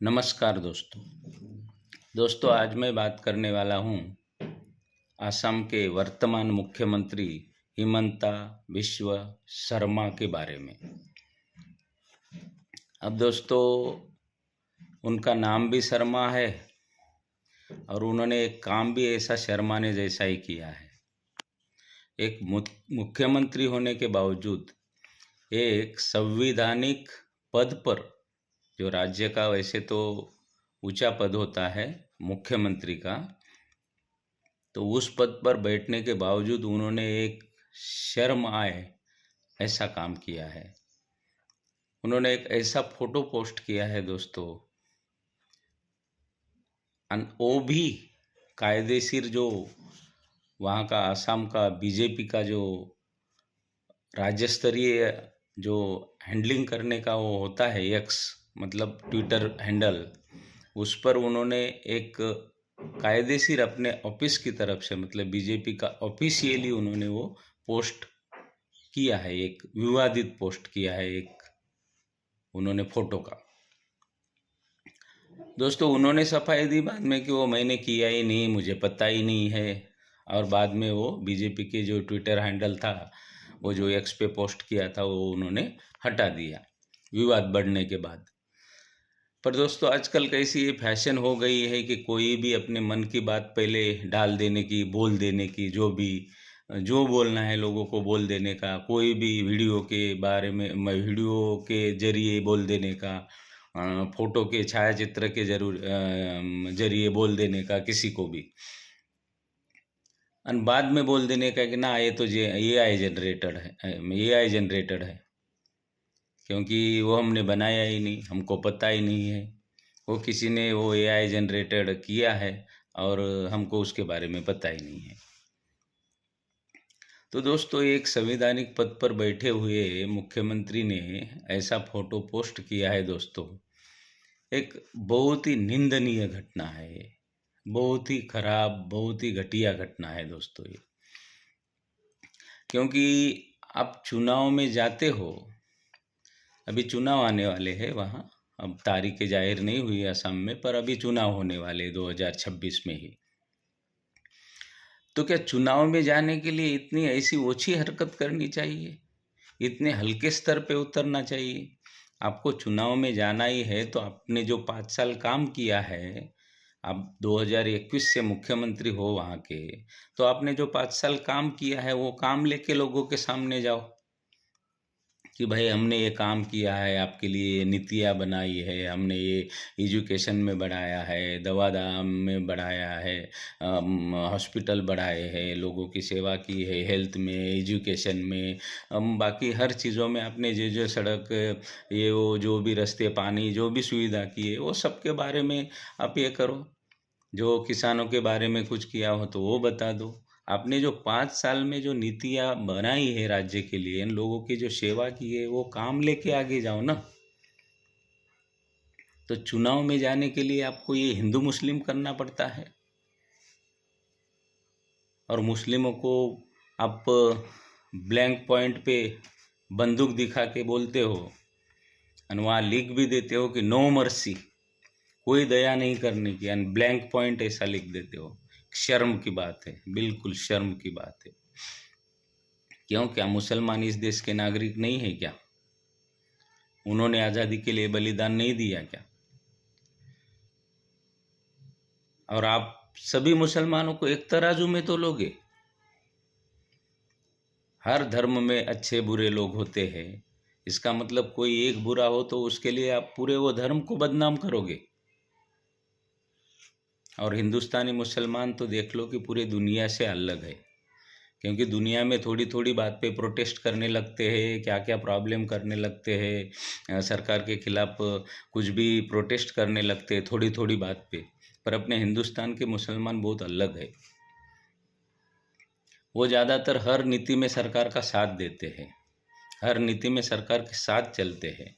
नमस्कार दोस्तों आज मैं बात करने वाला हूँ असम के वर्तमान मुख्यमंत्री हिमंता बिस्वा शर्मा के बारे में। अब दोस्तों उनका नाम भी शर्मा है और उन्होंने एक काम भी ऐसा शर्मा ने जैसा ही किया है। एक मुख्यमंत्री होने के बावजूद एक संवैधानिक पद पर, जो राज्य का वैसे तो ऊंचा पद होता है मुख्यमंत्री का, तो उस पद पर बैठने के बावजूद उन्होंने एक शर्म आए ऐसा काम किया है। उन्होंने एक ऐसा फोटो पोस्ट किया है दोस्तों, वो भी कायदेशीर जो वहाँ का असम का बीजेपी का जो राज्य स्तरीय जो हैंडलिंग करने का वो होता है एक्स मतलब ट्विटर हैंडल, उस पर उन्होंने एक कायदेशीर अपने ऑफिस की तरफ से मतलब बीजेपी का ऑफिशियली उन्होंने वो पोस्ट किया है, एक विवादित पोस्ट किया है एक उन्होंने फोटो का। दोस्तों उन्होंने सफाई दी बाद में कि वो मैंने किया ही नहीं, मुझे पता ही नहीं है, और बाद में वो बीजेपी के जो ट्विटर हैंडल था वो जो एक्स पे पोस्ट किया था वो उन्होंने हटा दिया विवाद बढ़ने के बाद। पर दोस्तों आजकल कैसी ये फैशन हो गई है कि कोई भी अपने मन की बात पहले डाल देने की, बोल देने की, जो बोलना है लोगों को बोल देने का, कोई भी वीडियो के बारे में वीडियो के जरिए बोल देने का, फोटो के छायाचित्र के जरिए बोल देने का किसी को भी, और बाद में बोल देने का कि ना ये तो AI जनरेटेड है, क्योंकि वो हमने बनाया ही नहीं, हमको पता ही नहीं है, वो किसी ने वो AI जनरेटेड किया है और हमको उसके बारे में पता ही नहीं है। तो दोस्तों एक संवैधानिक पद पर बैठे हुए मुख्यमंत्री ने ऐसा फोटो पोस्ट किया है दोस्तों, एक बहुत ही निंदनीय घटना है, बहुत ही खराब, बहुत ही घटिया घटना है दोस्तों ये। क्योंकि आप चुनाव में जाते हो, अभी चुनाव आने वाले हैं वहाँ, अब तारीखें जाहिर नहीं हुई असम में, पर अभी चुनाव होने वाले 2026 में ही। तो क्या चुनाव में जाने के लिए इतनी ऐसी ओछी हरकत करनी चाहिए, इतने हल्के स्तर पे उतरना चाहिए? आपको चुनाव में जाना ही है तो आपने जो 5 साल काम किया है, आप 2021 से मुख्यमंत्री हो वहाँ के, तो आपने जो 5 साल काम किया है वो काम लेके लोगों के सामने जाओ कि भाई हमने ये काम किया है आपके लिए, ये नीतियाँ बनाई है, हमने ये एजुकेशन में बढ़ाया है, दवा दाम में बढ़ाया है, हॉस्पिटल बढ़ाए हैं, लोगों की सेवा की है, हेल्थ में, एजुकेशन में, बाकी हर चीज़ों में आपने जो सड़क, ये वो जो भी रास्ते, पानी, जो भी सुविधा की है वो सब के बारे में आप ये करो। जो किसानों के बारे में कुछ किया हो तो वो बता दो। आपने जो 5 साल में जो नीतियाँ बनाई है राज्य के लिए, इन लोगों की जो सेवा की है, वो काम लेके आगे जाओ ना। तो चुनाव में जाने के लिए आपको ये हिंदू मुस्लिम करना पड़ता है, और मुस्लिमों को आप ब्लैंक पॉइंट पे बंदूक दिखा के बोलते हो, और वहाँ लिख भी देते हो कि नो मर्सी, कोई दया नहीं करने की, एंड ब्लैंक पॉइंट ऐसा लिख देते हो। शर्म की बात है, बिल्कुल शर्म की बात है। क्यों, क्या मुसलमान इस देश के नागरिक नहीं है क्या? उन्होंने आज़ादी के लिए बलिदान नहीं दिया क्या? और आप सभी मुसलमानों को एक तराजू में तो लोगे? हर धर्म में अच्छे बुरे लोग होते हैं, इसका मतलब कोई एक बुरा हो तो उसके लिए आप पूरे वो धर्म को बदनाम करोगे। और हिंदुस्तानी मुसलमान तो देख लो कि पूरी दुनिया से अलग है, क्योंकि दुनिया में थोड़ी थोड़ी बात पे प्रोटेस्ट करने लगते हैं, क्या क्या प्रॉब्लम करने लगते हैं, सरकार के खिलाफ कुछ भी प्रोटेस्ट करने लगते हैं थोड़ी थोड़ी बात पे। पर अपने हिंदुस्तान के मुसलमान बहुत अलग है, वो ज़्यादातर हर नीति में सरकार का साथ देते हैं, हर नीति में सरकार के साथ चलते हैं,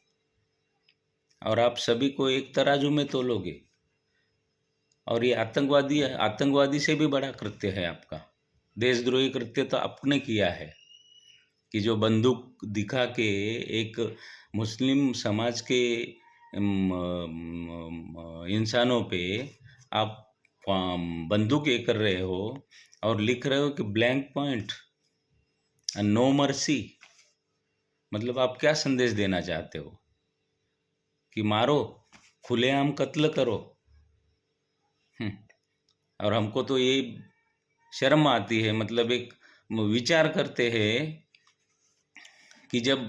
और आप सभी को एक तराजू में तोलोगे। और ये आतंकवादी से भी बड़ा कृत्य है आपका, देशद्रोही कृत्य तो आपने किया है कि जो बंदूक दिखा के एक मुस्लिम समाज के इंसानों पे आप बंदूक ये कर रहे हो और लिख रहे हो कि ब्लैंक पॉइंट नो मर्सी, मतलब आप क्या संदेश देना चाहते हो? कि मारो, खुलेआम कत्ल करो। हम्म, और हमको तो ये शर्म आती है, मतलब एक विचार करते हैं कि जब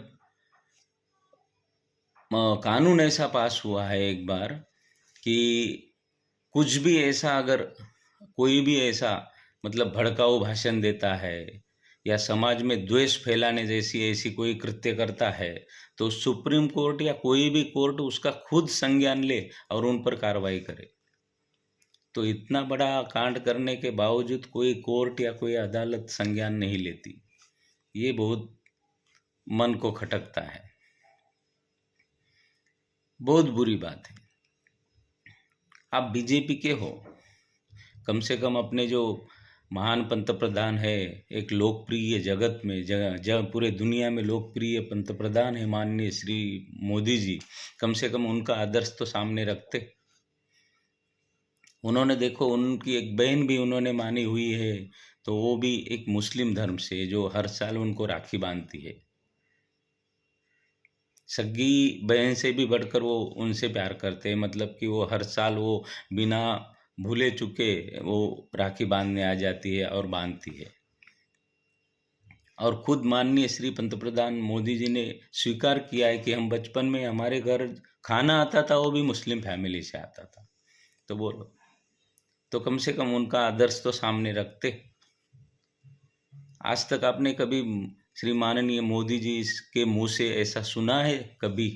कानून ऐसा पास हुआ है एक बार कि कुछ भी ऐसा, अगर कोई भी ऐसा मतलब भड़काऊ भाषण देता है या समाज में द्वेष फैलाने जैसी ऐसी कोई कृत्य करता है, तो सुप्रीम कोर्ट या कोई भी कोर्ट उसका खुद संज्ञान ले और उन पर कार्रवाई करे। तो इतना बड़ा कांड करने के बावजूद कोई कोर्ट या कोई अदालत संज्ञान नहीं लेती, ये बहुत मन को खटकता है, बहुत बुरी बात है। आप बीजेपी के हो, कम से कम अपने जो महान पंतप्रधान है, एक लोकप्रिय जगत में जब पूरे दुनिया में लोकप्रिय पंतप्रधान है माननीय श्री मोदी जी, कम से कम उनका आदर्श तो सामने रखते। उन्होंने देखो, उनकी एक बहन भी उन्होंने मानी हुई है, तो वो भी एक मुस्लिम धर्म से, जो हर साल उनको राखी बांधती है। सगी बहन से भी बढ़कर वो उनसे प्यार करते हैं, मतलब कि वो हर साल वो बिना भूले चुके वो राखी बांधने आ जाती है और बांधती है। और खुद माननीय श्री पंतप्रधान मोदी जी ने स्वीकार किया है कि हम बचपन में हमारे घर खाना आता था वो भी मुस्लिम फैमिली से आता था। तो बोलो, तो कम से कम उनका आदर्श तो सामने रखते। आज तक आपने कभी श्री माननीय मोदी जी के मुंह से ऐसा सुना है कभी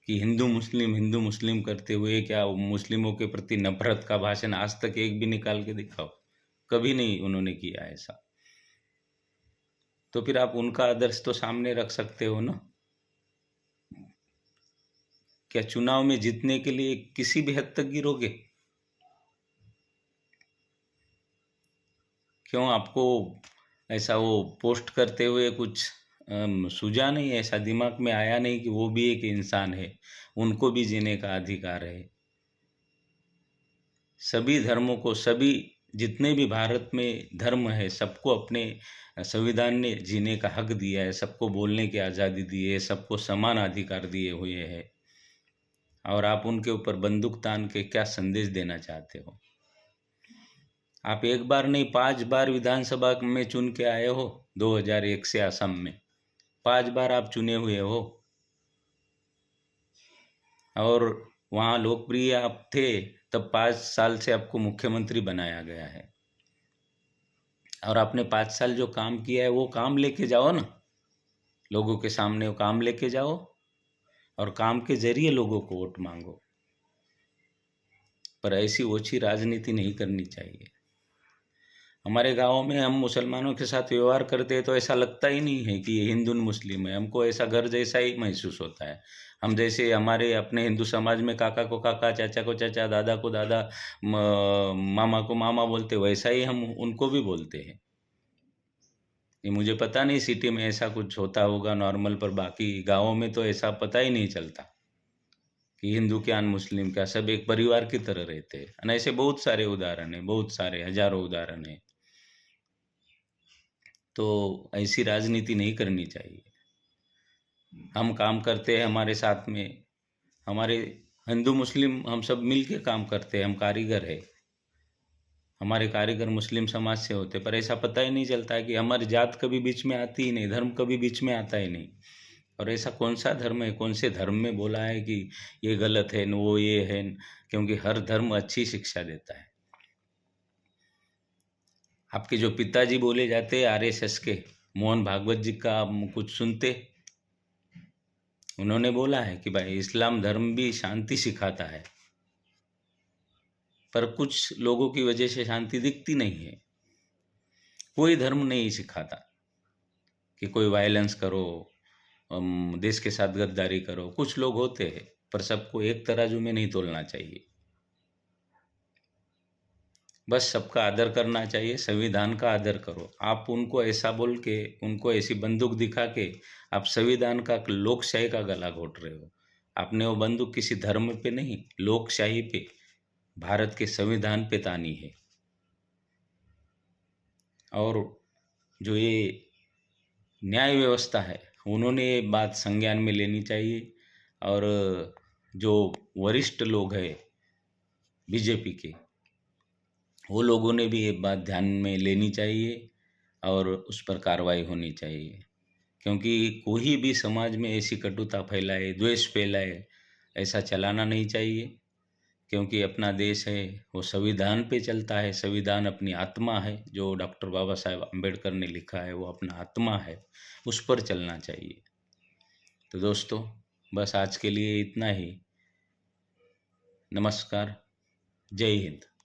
कि हिंदू मुस्लिम करते हुए क्या मुस्लिमों के प्रति नफरत का भाषण आज तक एक भी निकाल के दिखाओ? कभी नहीं उन्होंने किया ऐसा। तो फिर आप उनका आदर्श तो सामने रख सकते हो ना। क्या चुनाव में जीतने के लिए किसी भी हद तक गिरोगे? क्यों आपको ऐसा वो पोस्ट करते हुए कुछ सूझा नहीं, ऐसा दिमाग में आया नहीं कि वो भी एक इंसान है, उनको भी जीने का अधिकार है? सभी धर्मों को, सभी जितने भी भारत में धर्म है, सबको अपने संविधान ने जीने का हक दिया है, सबको बोलने की आज़ादी दी है, सबको समान अधिकार दिए हुए हैं। और आप उनके ऊपर बंदूक तान के क्या संदेश देना चाहते हो? आप एक बार नहीं 5 बार विधानसभा में चुन के आए हो, 2001 से असम में 5 बार आप चुने हुए हो, और वहाँ लोकप्रिय आप थे, तब 5 साल से आपको मुख्यमंत्री बनाया गया है। और आपने 5 साल जो काम किया है वो काम लेके जाओ ना, लोगों के सामने वो काम लेके जाओ और काम के जरिए लोगों को वोट मांगो। पर ऐसी ओछी राजनीति नहीं करनी चाहिए। हमारे गाँव में हम मुसलमानों के साथ व्यवहार करते हैं तो ऐसा लगता ही नहीं है कि ये हिंदू मुस्लिम है, हमको ऐसा घर जैसा ही महसूस होता है। हम जैसे हमारे अपने हिंदू समाज में काका को काका, चाचा को चाचा, दादा को दादा, मामा को मामा बोलते, वैसा ही हम उनको भी बोलते हैं। ये मुझे पता नहीं सिटी में ऐसा कुछ होता होगा नॉर्मल, पर बाकी गाँवों में तो ऐसा पता ही नहीं चलता कि हिंदू क्या मुस्लिम क्या, सब एक परिवार की तरह रहते हैं। और ऐसे बहुत सारे उदाहरण हैं, बहुत सारे हजारों उदाहरण हैं। तो ऐसी राजनीति नहीं करनी चाहिए। हम काम करते हैं हमारे साथ में, हमारे हिंदू मुस्लिम हम सब मिल के काम करते हैं, हम कारीगर है, हमारे कारीगर मुस्लिम समाज से होते, पर ऐसा पता ही नहीं चलता है कि हमारी जात कभी बीच में आती ही नहीं, धर्म कभी बीच में आता ही नहीं। और ऐसा कौन सा धर्म है, कौन से धर्म में बोला है कि ये गलत है, वो ये है? क्योंकि हर धर्म अच्छी शिक्षा देता है। आपके जो पिताजी बोले जाते हैं आरएसएस के, मोहन भागवत जी का आप कुछ सुनते? उन्होंने बोला है कि भाई इस्लाम धर्म भी शांति सिखाता है, पर कुछ लोगों की वजह से शांति दिखती नहीं है। कोई धर्म नहीं सिखाता कि कोई वायलेंस करो, देश के साथ गद्दारी करो। कुछ लोग होते हैं, पर सबको एक तराजू में नहीं तोलना चाहिए। बस सबका आदर करना चाहिए, संविधान का आदर करो। आप उनको ऐसा बोल के, उनको ऐसी बंदूक दिखा के आप संविधान का, लोकशाही का गला घोट रहे हो। आपने वो बंदूक किसी धर्म पे नहीं, लोकशाही पे, भारत के संविधान पे तानी है। और जो ये न्याय व्यवस्था है, उन्होंने ये बात संज्ञान में लेनी चाहिए। और जो वरिष्ठ लोग हैं बीजेपी के, वो लोगों ने भी ये बात ध्यान में लेनी चाहिए और उस पर कार्रवाई होनी चाहिए। क्योंकि कोई भी समाज में ऐसी कटुता फैलाए, द्वेष फैलाए, ऐसा चलाना नहीं चाहिए। क्योंकि अपना देश है वो संविधान पे चलता है। संविधान अपनी आत्मा है, जो डॉक्टर बाबा साहेब अम्बेडकर ने लिखा है वो अपना आत्मा है, उस पर चलना चाहिए। तो दोस्तों, बस आज के लिए इतना ही। नमस्कार, जय हिंद।